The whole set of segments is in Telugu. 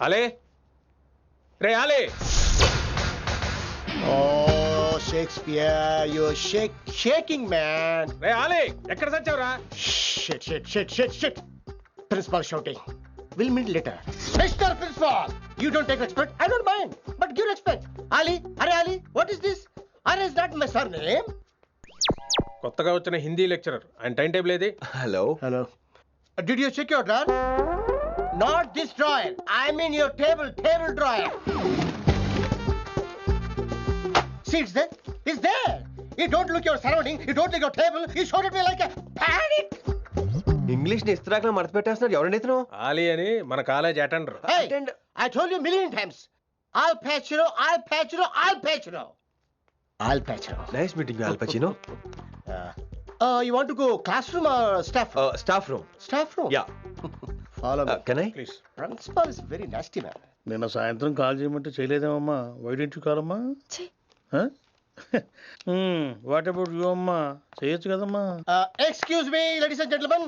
Ale ray Ale. Oh, Shakespeare, you're shaking, man. రే ఆలే ఎక్కడ చచ్చావురా? Shit. Principal shouting. We'll meet later. Mr. Principal, you don't take respect. I don't mind, but give respect. Ali, what is this? Ali is not my surname. కొత్తగా వచ్చిన హిందీ లెక్చరర్, ఆయన టైం టేబుల్ ఏది? Hello. Did you check your drawer? Not this drawer. I mean your table drawer. See, it's there. You don't look your surrounding. You don't look your table. You showed at me like a panic. English ని ఇస్త్రాకులో మడత పెట్టేస్తున్నాడు. ఎవరండి ఇతను? ఆలీ అని మన college attender. Hey, I told you a million times. I'll patch you. Nice meeting all పచినో. You want to go classroom or staff room? Staff room. Staff room? Yeah. Follow me. Can I? Please. Principal is very nasty, man. నిన్న సాయంత్రం కాల్ చేయమంటే చేయలేదేమమ్మా? వై డోంట్ యు కాల్ అమ్మా? వాట్ అబౌట్ యు అమ్మా? చేయొచ్చు కదమ్మా. Excuse me, ladies and gentlemen.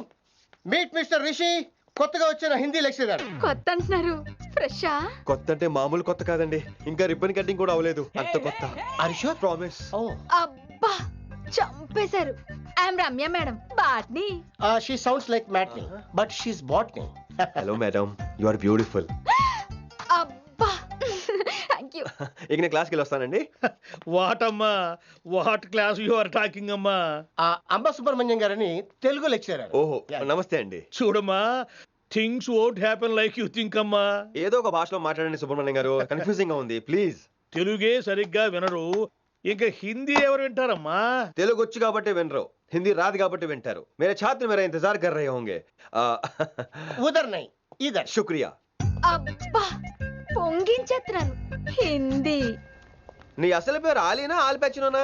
Meet Mr. Rishi. కొత్తగా వచ్చిన హిందీ లెక్చరర్. కొత్త అంటున్నారు, ఫ్రెషా? కొత్త అంటే మామూలు కొత్త కాదండి, ఇంకా రిబ్బన్ కటింగ్ కూడా అవ్వలేదు, అంత కొత్త. Are you sure? Promise. Oh. అబ్బా చంపేశారు. I'm Ramya madam, botany. She sounds like Matney, but she's botany. Hello madam, you are beautiful. అబ్బా థ్యాంక్ యూ. ఇక నేను క్లాస్కి వెళ్ళి వస్తానండి. వాట్ అమ్మా, what class you are talking అమ్మా? అంబ సుబ్రహ్మణ్యం గారని తెలుగు లెక్చరర్. ఓహో, నమస్తే అండి. చూడమ్మా, things won't happen like you think అమ్మా. ఏదో ఒక భాషలో మాట్లాడండి సుబ్రహ్మణ్యం గారు, కన్ఫ్యూజింగ్ గా ఉంది, ప్లీజ్. తెలుగే సరిగ్గా వినరు, ఇంకా హిందీ ఎవరు వింటారమ్మా? తెలుగు వచ్చు కాబట్టి వినరు, హిందీ రాదు కాబట్టి వింటారు. మేరే ఛాత్ర మేరా ఇంతజార్ కర్ రహే హోంగే. ఉదర్ నై ఇదర్. శుక్రియా. అబ్బా పొంగించేస్తున్నాను. హిందీ. నీ అసలు పేరు ఆలీనా ఆల్పచ్చినోనా?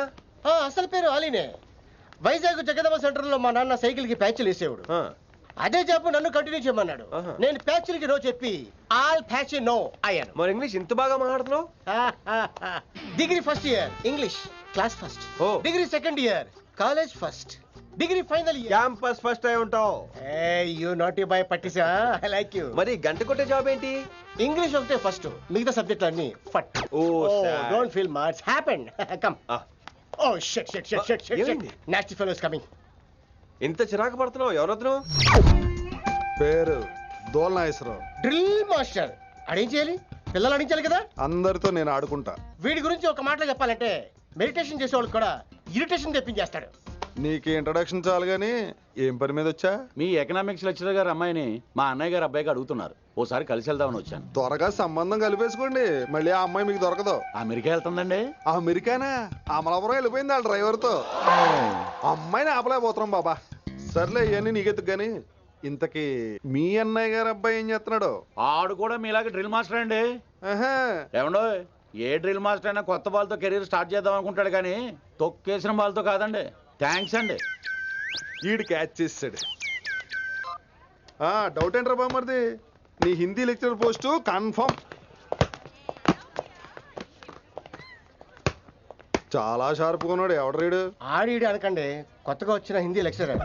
అసలు పేరు ఆలీనే. వైజాగ్ జగదమ్మ సెంటర్ లో మా నాన్న సైకిల్ కి ప్యాచ్లు వేసేవాడు. అదే జాబ్ నన్ను కంటిన్యూ చేయమన్నాడు. నేను ప్యాచ్లకి నో చెప్పి ఆల్ ప్యాచ్ నో అయ్యాను. మరి ఇంగ్లీష్ ఇంత బాగా మాట్లాడుతున్నావు? Degree first year English class first. Degree second year college first. Degree final year campus first అయి ఉంటావు. యు నాట్ బాయ్ పట్టిసా. I like you. మరి గంట కొట్టే జాబ్ ఏంటి? ఇంగ్లీష్ ఒకటే ఫస్ట్, మిగతా సబ్జెక్టులు అన్ని ఫట్. Don't feel much happened. Come. Oh shit. Nasty fellows coming. ఇంత చిరాకు పడుతున్నావు, ఎవరొద్దు? పేరు దోల్నాగేశ్వరరావు. Drill master. అడేం చేయాలి? పిల్లలు అడించాలి కదా. అందరితో నేను ఆడుకుంటా. వీడి గురించి ఒక మాటలో చెప్పాలంటే మెడిటేషన్ చేసేవాళ్ళు కూడా ఇరిటేషన్ తెప్పించేస్తాడు. నీకు ఇంట్రడక్షన్ చాలు గానీ ఏం పని మీద వచ్చా? మీ ఎకనామిక్స్ లెక్చరర్ గారు అమ్మాయిని మా అన్నయ్య గారు అబ్బాయికి అడుగుతున్నారు, ఓసారి కలిసి వెళ్దామని వచ్చాను. త్వరగా సంబంధం కలిపేసుకోండి, మళ్ళీ ఆ అమ్మాయి మీకు దొరకదు. అమెరికా వెళ్తుందండి. అమెరికానా? అమలాపురం వెళ్ళిపోయింది వాళ్ళ డ్రైవర్ తో. అమ్మాయిని ఆపలేకపోతున్నాం బాబా. సర్లే ఇవన్నీ నీకెత్తుకు గాని, ఇంతకీ మీ అన్నయ్య గారు అబ్బాయి ఏం చేస్తున్నాడు? ఆడు కూడా మీలాగే డ్రిల్ మాస్టర్ అండి. ఏమండో, ఏ డ్రిల్ మాస్టర్ అయినా కొత్త బాల్తో కెరీర్ స్టార్ట్ చేద్దాం అనుకుంటాడు కానీ తొక్కేసిన బాల్తో కాదండి. థ్యాంక్స్ అండి. ఈడు క్యాచ్ చేసాడు. డౌట్ ఏంట్రా బామ్మర్ది, నీ హిందీ లెక్చరర్ పోస్టు కన్ఫర్మ్. చాలా షార్ప్గా ఉన్నాడు. ఎవడరీడు? ఆడీడు అనకండి, కొత్తగా వచ్చిన హిందీ లెక్చరర్.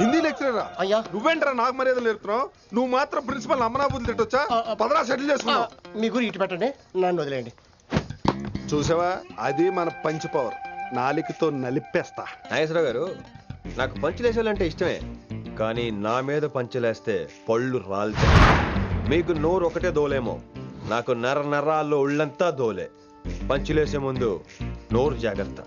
హిందీ లెక్చరరా? అయ్యా నువ్వేంట్రా నాకు మర్యాదలు నేర్పుతున్నావు? నువ్వు మాత్రం ప్రిన్సిపల్ అమ్మనాబుద్ధి తిట్టొచ్చా? పదరా సెటిల్ చేసుకున్నావు. మీ గురి ఇటు పెట్టండి, నన్ను వదిలేయండి. చూసావా, అది మన పంచ్ పవర్. నాలికతో నలిపేస్తా. నాగేశ్వరరావు గారు, నాకు పంచులేసాలంటే ఇష్టమే, కానీ నా మీద పంచులేస్తే పళ్ళు రాలుతాయి. మీకు నోరు ఒకటే దోలేమో, నాకు నరాల్లో ఒళ్ళంతా దోలే. పంచులేసే ముందు నోరు జాగ్రత్త.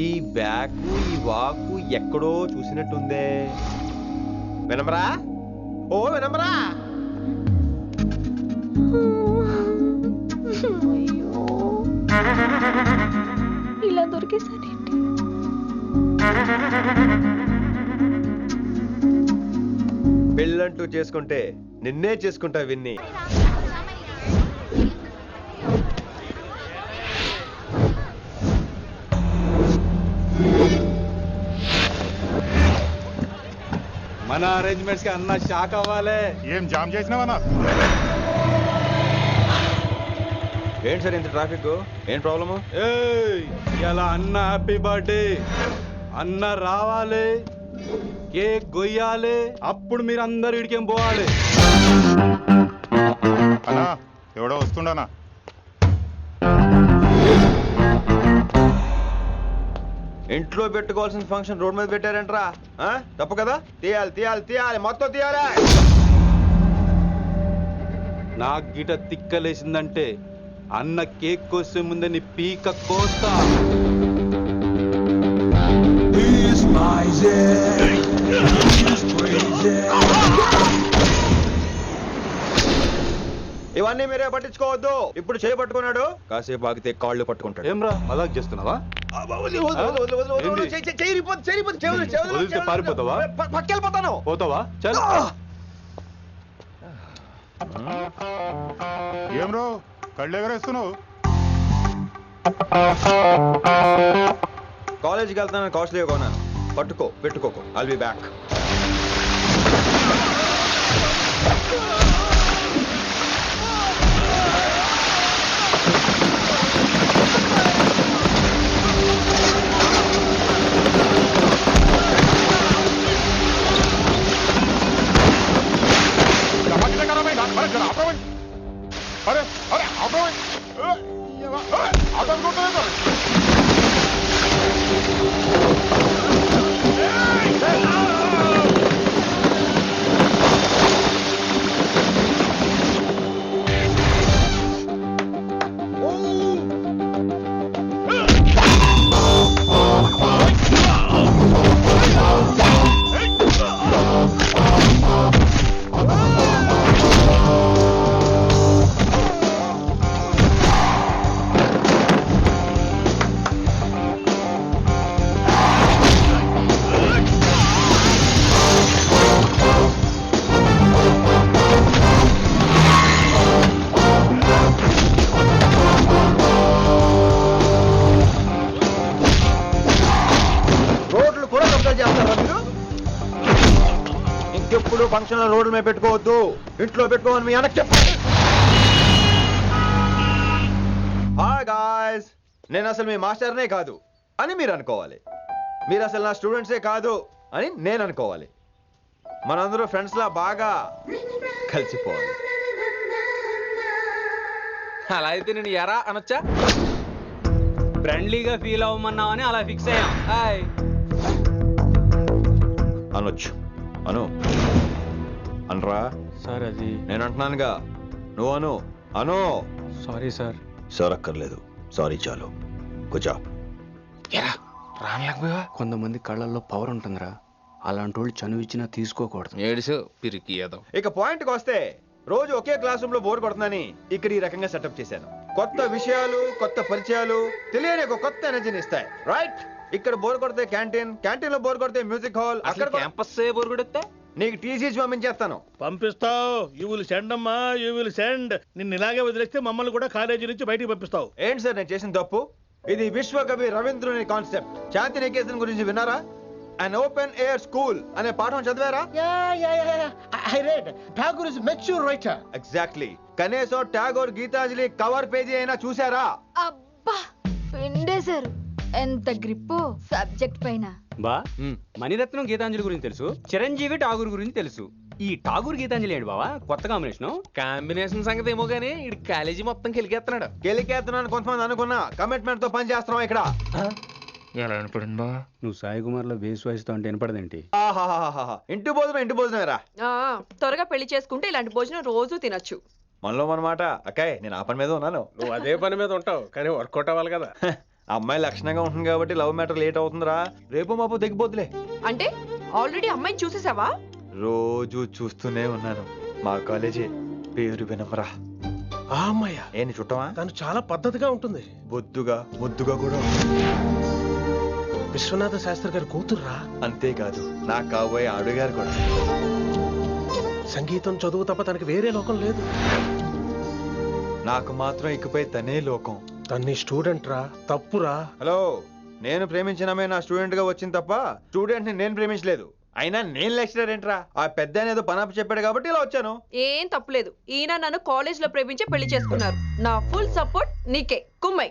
ఈ బ్యాకు ఈ వాకు ఎక్కడో చూసినట్టుందే. వినమరా? ఓ వినమరా? ఇలా దొరికేసానేంటి? పెళ్ళంటూ చేసుకుంటే నిన్నే చేసుకుంటా విన్ని. మన అరేంజ్మెంట్స్ కి అన్న షాక్ అవ్వాలి. ఏం జామ్ చేసినావా? ఏంటి సార్ ఇంత ట్రాఫిక్? ఏం ప్రాబ్లము? ఏయ్ ఇలా అన్న హ్యాపీ బర్త్డే అన్న రావాలి, కేక్ గొయ్యాలి, అప్పుడు మీరు అందరు ఇడికేం పోవాలి. అన్నా ఎవడో వస్తుండనా? ఇంట్లో పెట్టుకోవాల్సిన ఫంక్షన్ రోడ్ మీద పెట్టారంట్రా. తప్పు కదా? తీయాలి తీయాలి తీయాలి, మొత్తం తీయాలి. నాకు గిట తిక్కలేసిందంటే అన్న కేక్ కోసే ముందే నీ పీక కోస్తా. ఇవన్నీ మీరే పట్టించుకోవద్దు. ఇప్పుడు చేయి పట్టుకున్నాడు, కాసేపు ఆగితే కాళ్ళు పట్టుకుంటాడు. ఏమ్రా మజాక్ చేస్తున్నావా? వదిలితే పారిపోతావా? పక్కెళ్ళిపోతాను. పోతావా? చల్. ఏం రో కళ్ళు ఎగరేస్తున్నావు? కాలేజీకి వెళ్తానని కాస్ట్లీగా కొన్నాను. పట్టుకో, పెట్టుకోకు. I'll be back. अरे अरे ఇంకెప్పుడు ఫంక్షన్ రోడ్డు మీద పెట్టుకోవద్దు, ఇంట్లో పెట్టుకోమని మీ అన్నకి చెప్పు. హాయ్ గాయ్స్, నేను అసలు మీ మాస్టర్నే కాదు అని మీరు అనుకోవాలి. మీరు అసలు నా స్టూడెంట్సే కాదు అని నేను అనుకోవాలి. మనందరూ ఫ్రెండ్స్ లా బాగా కలిసిపోవాలి. అలా అయితే నేను ఎరా అనొచ్చా? ఫ్రెండ్లీగా ఫీల్ అవ్వమన్నావని అలా ఫిక్స్ అయ్యాం. హాయ్ అనొచ్చు. అను అనరా సార్. అది నేను అంటున్నానుగా, నువ్వు అను. అను. Sorry sir. సార్ అక్కర్లేదు, సారీ చాలు. కూర్చో. కొంతమంది కళ్ళల్లో పవర్ ఉంటుందిరా, అలాంటి వాళ్ళు చనువు ఇచ్చినా తీసుకోకూడదు. ఏడిసు పిరికి ఏదో. ఇక పాయింట్కి వస్తే, రోజు ఒకే క్లాస్ రూమ్ లో బోర్ కొడుతుందని ఇక్కడ ఈ రకంగా సెటప్ చేశాను. కొత్త విషయాలు, కొత్త పరిచయాలు తెలియని ఒక కొత్త ఎనర్జీని ఇస్తాయి. రైట్? ఇక్కడ బోర్ కొడితే క్యాంటీన్, క్యాంటీన్ లో బోర్ కొడితే మ్యూజిక్ హాల్, అక్కడ క్యాంపస్ బోర్ కొడితే నీకు టీసీస్ పంపించేస్తాను. పంపిస్తావు. యూ విల్ సెండ్ అమ్మా, యూ విల్ సెండ్. నిన్ను ఇలాగే వదిలేస్తే మమ్మల్ని కూడా కాలేజీ నుంచి బయటికి పంపిస్తావు. ఏంటి సార్ నేను చేసిన తప్పు? ఇది విశ్వకవి రవీంద్రుని కాన్సెప్ట్. శాంతి నికేతన్ గురించి విన్నారా? అన్ ఓపెన్ ఎయిర్ స్కూల్ అనే పాఠం చదివారా? I read. Tagore is a mature writer. Exactly. కనీసం టాగోర్ గీతాంజలి కవర్ పేజీ అయినా చూసారా? అబ్బా పిండేశారు. ఎంత గ్రిప్పు సబ్జెక్ట్ పైన. బా మణిరత్నం గీతాంజలి గురించి తెలుసు, చిరంజీవి ఠాగూర్ గురించి తెలుసు. ఈ ఠాగూర్ గీతాంజలి ఏంటి బావా కొత్త కాంబినేషన్ సంగతి ఏమో గానీ ఇడు కాలేజీ మొత్తం కెలికేస్తున్నాడు. గెలికేస్తున్నాను కొంతమంది అనుకున్నా. కమిట్మెంట్ తో పని చేస్తున్నాం ఇక్కడ. ఎలా అనిపడింది బా? నువ్వు సాయి కుమార్ లో బేస్ వాయిస్తో అంటే వినపడదేంటి? ఆహాహాహా. ఇంటి భోజనం ఇంటి భోజనమేరా. త్వరగా పెళ్లి చేసుకుంటే ఇలాంటి భోజనం రోజు తినొచ్చు. మనలో మనమాట. అక్కాయ్ నేను ఆ పని మీద ఉన్నాను. నువ్వు అదే పని మీద ఉంటావు కానీ వర్కౌట్ అవ్వాలి కదా. అమ్మాయి లక్షణంగా ఉంటుంది కాబట్టి లవ్ మ్యాటర్ లేట్ అవుతుందిరా. రేపు మాపు దిగిపోతులే. అంటే ఆల్రెడీ అమ్మాయిని చూసేసావా? రోజు చూస్తూనే ఉన్నాను. మా కాలేజీ పేరు వినమరా. ఆ అమ్మాయ ఏంటి చుట్టమా? తను చాలా పద్ధతిగా ఉంటుంది. బొద్దుగా ముద్దుగా కూడా ఉంటుంది. విశ్వనాథ శాస్త్రి గారి కూతుర్రా. అంతేకాదు నా కాబోయే ఆడుగారు కూడా. సంగీతం చదువు తప్ప తనకి వేరే లోకం లేదు. నాకు మాత్రం ఇకపై తనే లోకం. తన్ని స్టూడెంట్ రా. తప్పురా. హలో, నేను ప్రేమించినమే నా స్టూడెంట్ గా వచ్చింది తప్ప స్టూడెంట్ ని నేను ప్రేమించలేదు. అయినా నేను లెక్చరర్ ఏంట్రా ఆ పెద్ద ఏదో పనాపు చెప్పాడు కాబట్టి ఇలా వచ్చాను. ఏం తప్పులేదు. ఈయన నన్ను కాలేజ్ లో ప్రేమించి పెళ్లి చేసుకున్నారు. నా ఫుల్ సపోర్ట్ నీకే కుమ్మై.